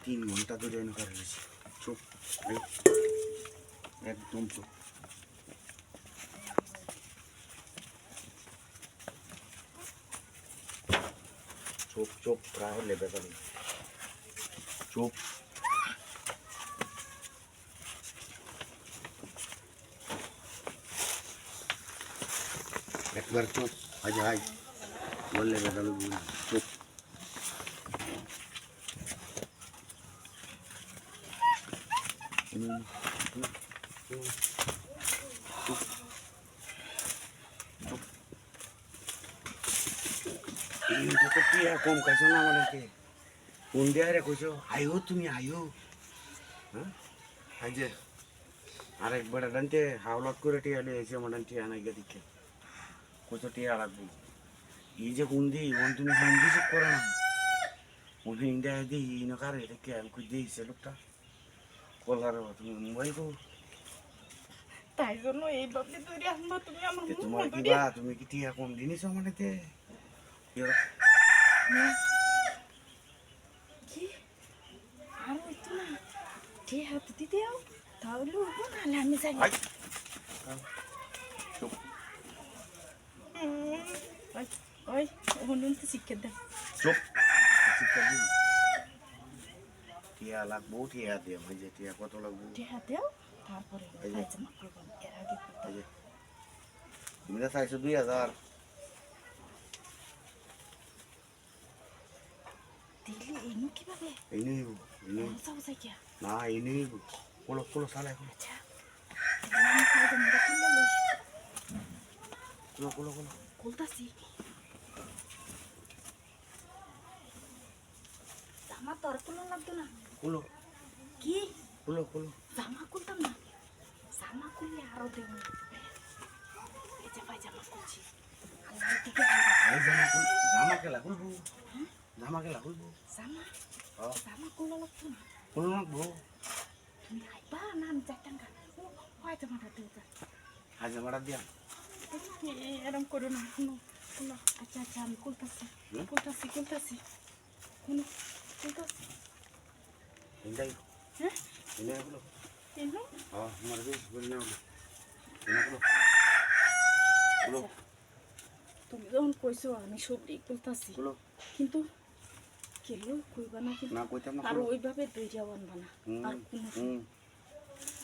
3 ঘন্টা ধরে এনে রয়েছে। চুপ রে, একদম চুপ। চুপ চুপ প্রায় লেবে গেল। চুপ। একবার চুপ। আজ আজ বললে গেল চুপ। কম খাইছো না আমাদেরকে কোন দেয়ারে কইছো আয়ো তুমি আয়ো। হ্যাঁ আই যে আরেকবার ডানতে হাওলাত করে টিয়ালে এসে আমার টিয়া নাই গিয়ে দিকে কইছো টিয়া লাগবে। এই যে কোন দি ওন তুমি হিন্দি শিখ করো না ওন হিন্দি দি ইনো কারে দেখে আমি কই দিয়েছে লোকটা কলার তুমি মোবাইল কো তাই জন্য এইভাবে ধরে আনবা তুমি আমার মুখ তোমার কি ধরে বা তুমি কি টিয়া কম জিনিস আমাদেরতে কি আর হইতো না ঠিক হাত দিতে যাও তাহলে উঠবো নাহলে আমি যাই ওই ওই হনুন তো শিক্ষা দেয় চুপ শিক্ষা দিন টিয়া লাগবো টিয়া দিয়ে ভাই যে টিয়া কত লাগবো ঠিক হাত দেও তারপরে পায়জামা করবো এর আগে তুমি তো চাইছো 2000 দিলে এমন কিভাবে এই নেই যাও যাই গিয়া না এই নেই কোলো কোলো সালা কোলো আচ্ছা আমি পায়জামাটা খুললে লই কোলো কোলো কোলো খুলতাছি জামা তোর খুলন লাগতো না কোলো কি কোলো কোলো জামা খুলতাম না জামা খুললে আরো দেব এই যে পায়জামা খুলছি আল্লাহর দিকে এই জামা কোল জামা কেলা খুলবো জামা কেলা খুলবো জামা জামা খুললে লাগতো না কোলো লাগবো তুমি আইবা না আমি যাইতাঙ্গা ও পায়জামাটা দেও যা আজ জামাটা দিয়া এরম করো না শুনো শুনো আচ্ছা আচ্ছা আমি খুলতাছি খুলতাছি খুলতাছি শুনো খুলতাছি ইন্দাই হ্যাঁ ইন্দাই কোলো এনো আমার বেশ বল না কোলো কোলো তুমি যখন কইছো আমি সবই খুলতাছি কোলো কিন্তু কেলো কইবা না কিন্তু না কইতাম না আর ওইভাবে দইরা বানবা না আর কোনো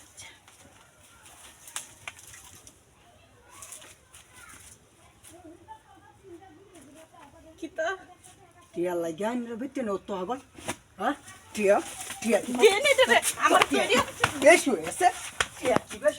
আচ্ছা কিতা টিয়া লাগিয়া আনলে ভিতরে নতো আগল হ্যাঁ টিয়া টিয়া দে নে দে আমার টিয়া বেশ হয়েছে টিয়া কি বেশ